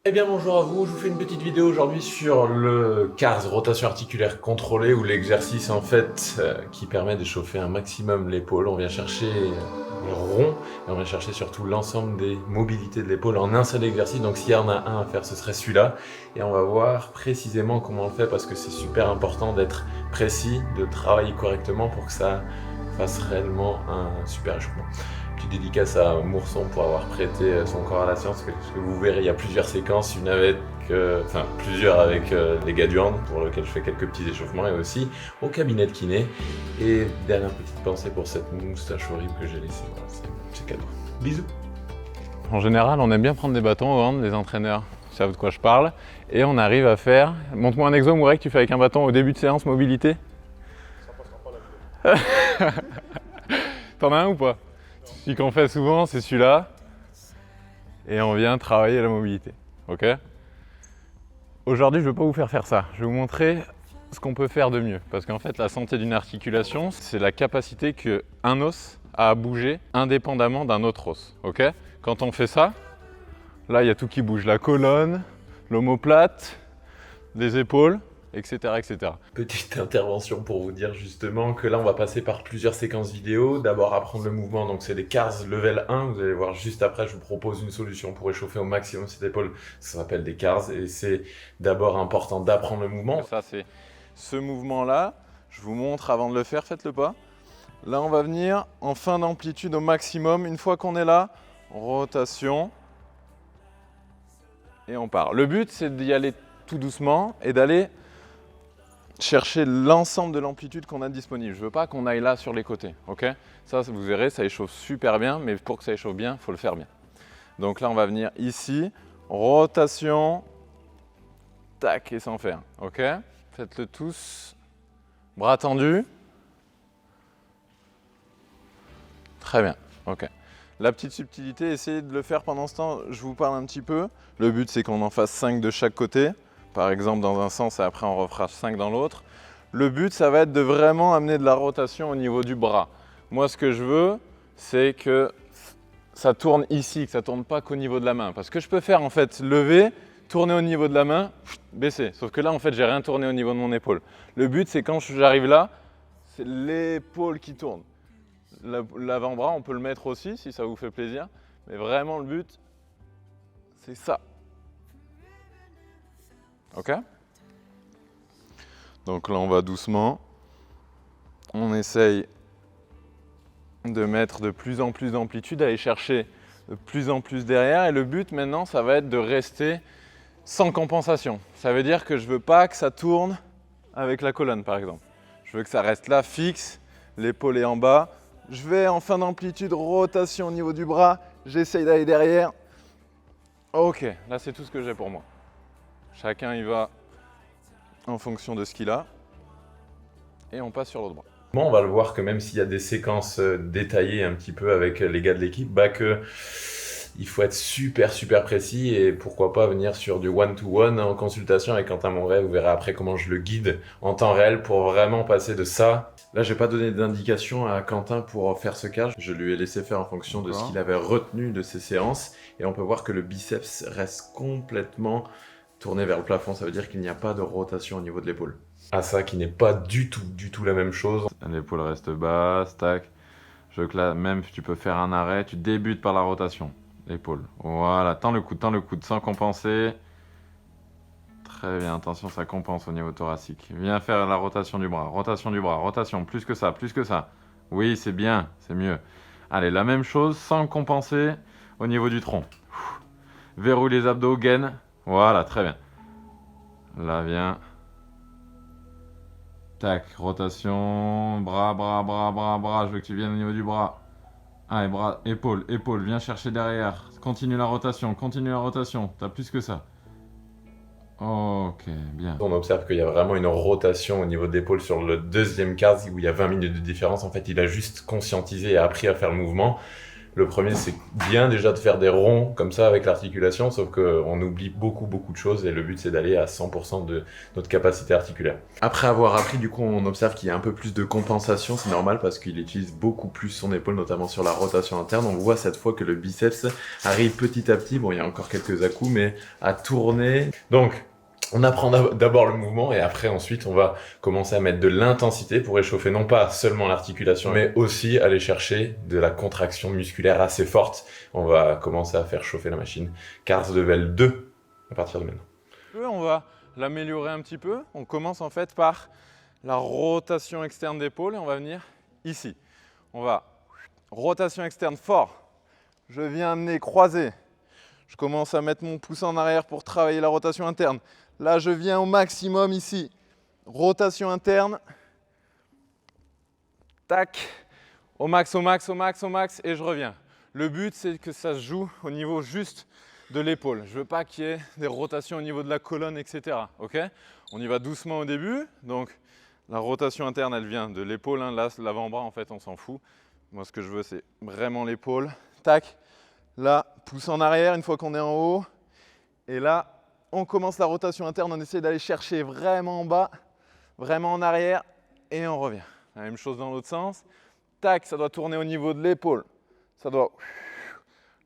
Eh bien bonjour à vous, je vous fais une petite vidéo aujourd'hui sur le CARS, rotation articulaire contrôlée, ou l'exercice en fait qui permet d'échauffer un maximum l'épaule. On vient chercher les ronds et on vient chercher surtout l'ensemble des mobilités de l'épaule en un seul exercice. Donc s'il y en a un à faire, ce serait celui-là. Et on va voir précisément comment on le fait parce que c'est super important d'être précis, de travailler correctement pour que ça fasse réellement un super échauffement. Petite dédicace à Mourson pour avoir prêté son corps à la science, parce que vous verrez, il y a plusieurs séquences, une avec, plusieurs avec les gars du hand, pour lesquels je fais quelques petits échauffements, et aussi au cabinet de kiné. Et dernière petite pensée pour cette moustache horrible que j'ai laissée, voilà, c'est cadeau. Bisous. En général, on aime bien prendre des bâtons au hand, les entraîneurs savent de quoi je parle, et on arrive à faire... Montre-moi un exemple, Mourek, que tu fais avec un bâton au début de séance, mobilité. Ça passera pas la vidéo. T'en as un ou pas? Celui qu'on fait souvent, c'est celui-là, et on vient travailler la mobilité, ok? Aujourd'hui, je ne veux pas vous faire ça, je vais vous montrer ce qu'on peut faire de mieux, parce qu'en fait, la santé d'une articulation, c'est la capacité qu'un os a à bouger indépendamment d'un autre os, ok? Quand on fait ça, là, il y a tout qui bouge, la colonne, l'omoplate, les épaules, etc., etc. Petite intervention pour vous dire justement que là on va passer par plusieurs séquences vidéo. D'abord apprendre le mouvement, donc c'est les CARS level 1, vous allez voir juste après, je vous propose une solution pour échauffer au maximum cette épaule, ça s'appelle des CARS et c'est d'abord important d'apprendre le mouvement. Ça c'est ce mouvement-là, je vous montre avant de le faire, faites-le pas. Là on va venir en fin d'amplitude au maximum, une fois qu'on est là, rotation, et on part. Le but c'est d'y aller tout doucement et d'aller chercher l'ensemble de l'amplitude qu'on a disponible. Je ne veux pas qu'on aille là sur les côtés, ok? Ça, vous verrez, ça échauffe super bien, mais pour que ça échauffe bien, il faut le faire bien. Donc là, on va venir ici, rotation, tac, et sans faire, ok? Faites-le tous, bras tendus. Très bien, ok. La petite subtilité, essayez de le faire pendant ce temps, je vous parle un petit peu. Le but, c'est qu'on en fasse 5 de chaque côté. Par exemple dans un sens et après on refera 5 dans l'autre. Le but, ça va être de vraiment amener de la rotation au niveau du bras. Moi, ce que je veux, c'est que ça tourne ici, que ça ne tourne pas qu'au niveau de la main. Parce que je peux faire en fait lever, tourner au niveau de la main, baisser. Sauf que là, en fait, j'ai rien tourné au niveau de mon épaule. Le but, c'est quand j'arrive là, c'est l'épaule qui tourne. L'avant-bras, on peut le mettre aussi si ça vous fait plaisir. Mais vraiment, le but, c'est ça. Ok? Donc là, on va doucement. On essaye de mettre de plus en plus d'amplitude, aller chercher de plus en plus derrière. Et le but maintenant, ça va être de rester sans compensation. Ça veut dire que je ne veux pas que ça tourne avec la colonne, par exemple. Je veux que ça reste là, fixe, l'épaule est en bas. Je vais en fin d'amplitude, rotation au niveau du bras. J'essaye d'aller derrière. Ok, là, c'est tout ce que j'ai pour moi. Chacun y va en fonction de ce qu'il a. Et on passe sur l'autre bras. Bon, on va le voir que même s'il y a des séquences détaillées un petit peu avec les gars de l'équipe, il faut être super précis et pourquoi pas venir sur du one-to-one en consultation avec Quentin Monret. Vous verrez après comment je le guide en temps réel pour vraiment passer de ça. Là, j'ai pas donné d'indication à Quentin pour faire ce cas. Je lui ai laissé faire en fonction de ce qu'il avait retenu de ses séances et on peut voir que le biceps reste complètement tourné vers le plafond. Ça veut dire qu'il n'y a pas de rotation au niveau de l'épaule. Ah, ça qui n'est pas du tout la même chose. L'épaule reste basse, tac. Je veux que là, même tu peux faire un arrêt, tu débutes par la rotation. L'épaule. Voilà, tends le coude sans compenser. Très bien, attention, ça compense au niveau thoracique. Viens faire la rotation du bras, rotation, plus que ça. Oui, c'est bien, c'est mieux. Allez, la même chose sans compenser au niveau du tronc. Verrouille les abdos, gaine. Voilà, très bien. Là, viens. Tac, rotation, bras, je veux que tu viennes au niveau du bras. Allez, bras, épaule, viens chercher derrière. Continue la rotation, t'as plus que ça. Ok, bien. On observe qu'il y a vraiment une rotation au niveau de l'épaule sur le deuxième CARS où il y a 20 minutes de différence. En fait, il a juste conscientisé et appris à faire le mouvement. Le premier, c'est bien déjà de faire des ronds comme ça avec l'articulation, sauf qu'on oublie beaucoup de choses et le but c'est d'aller à 100% de notre capacité articulaire. Après avoir appris, du coup, on observe qu'il y a un peu plus de compensation, c'est normal parce qu'il utilise beaucoup plus son épaule, notamment sur la rotation interne. On voit cette fois que le biceps arrive petit à petit, bon il y a encore quelques à-coups, mais à tourner. Donc, on apprend d'abord le mouvement et après ensuite on va commencer à mettre de l'intensité pour échauffer non pas seulement l'articulation mais aussi aller chercher de la contraction musculaire assez forte. On va commencer à faire chauffer la machine Cars Level 2 à partir de maintenant. On va l'améliorer un petit peu. On commence en fait par la rotation externe d'épaule et on va venir ici. On va rotation externe fort. Je viens amener croisé. Je commence à mettre mon pouce en arrière pour travailler la rotation interne. Là, je viens au maximum ici. Rotation interne. Tac. Au max, au max, au max, au max. Et je reviens. Le but, c'est que ça se joue au niveau juste de l'épaule. Je ne veux pas qu'il y ait des rotations au niveau de la colonne, etc. Okay, on y va doucement au début. Donc, la rotation interne, elle vient de l'épaule. Hein. Là, l'avant-bras, en fait, on s'en fout. Moi, ce que je veux, c'est vraiment l'épaule. Tac. Là, pouce en arrière une fois qu'on est en haut. Et là, on commence la rotation interne, on essaie d'aller chercher vraiment en bas, vraiment en arrière, et on revient. La même chose dans l'autre sens. Tac, ça doit tourner au niveau de l'épaule. Ça doit...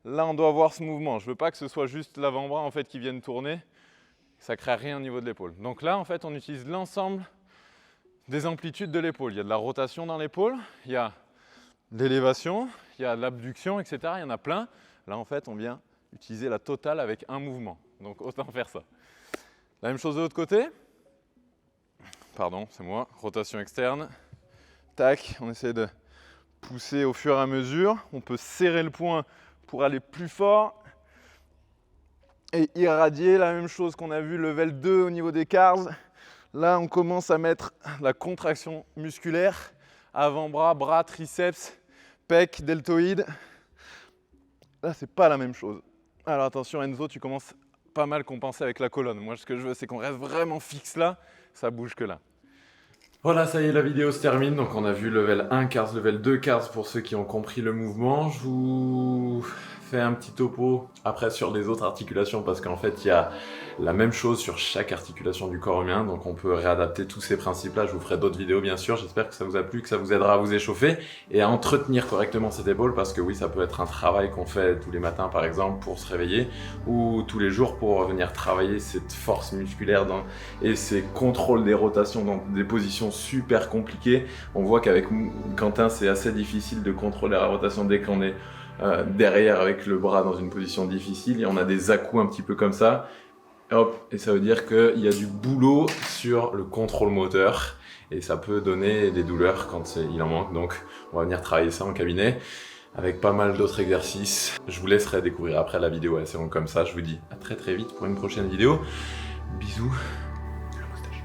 Là, on doit avoir ce mouvement. Je ne veux pas que ce soit juste l'avant-bras en fait, qui vienne tourner. Ça ne crée rien au niveau de l'épaule. Donc là, en fait, on utilise l'ensemble des amplitudes de l'épaule. Il y a de la rotation dans l'épaule, il y a de l'élévation, il y a de l'abduction, etc. Il y en a plein. Là, en fait, on vient utiliser la totale avec un mouvement. Donc, autant faire ça. La même chose de l'autre côté. Pardon, c'est moi. Rotation externe. Tac, on essaie de pousser au fur et à mesure. On peut serrer le poing pour aller plus fort. Et irradier, la même chose qu'on a vu level 2 au niveau des cars. Là, on commence à mettre la contraction musculaire. Avant-bras, bras, triceps, pec, deltoïde. Là, c'est pas la même chose. Alors attention Enzo, tu commences pas mal compenser avec la colonne. Moi, ce que je veux, c'est qu'on reste vraiment fixe là. Ça bouge que là. Voilà, ça y est, la vidéo se termine. Donc on a vu level 1 cars, level 2 cars pour ceux qui ont compris le mouvement. Je vous fais un petit topo après sur les autres articulations parce qu'en fait il y a la même chose sur chaque articulation du corps humain. Donc on peut réadapter tous ces principes-là. Je vous ferai d'autres vidéos bien sûr. J'espère que ça vous a plu, que ça vous aidera à vous échauffer et à entretenir correctement cette épaule parce que oui, ça peut être un travail qu'on fait tous les matins par exemple pour se réveiller ou tous les jours pour venir travailler cette force musculaire et ces contrôles des rotations dans des positions super compliquées. On voit qu'avec Quentin, c'est assez difficile de contrôler la rotation dès qu'on est derrière avec le bras dans une position difficile et on a des à-coups un petit peu comme ça. Hop, et ça veut dire qu'il y a du boulot sur le contrôle moteur et ça peut donner des douleurs quand il en manque. Donc on va venir travailler ça en cabinet avec pas mal d'autres exercices. Je vous laisserai découvrir après la vidéo assez longue comme ça. Je vous dis à très vite pour une prochaine vidéo. Bisous. La moustache.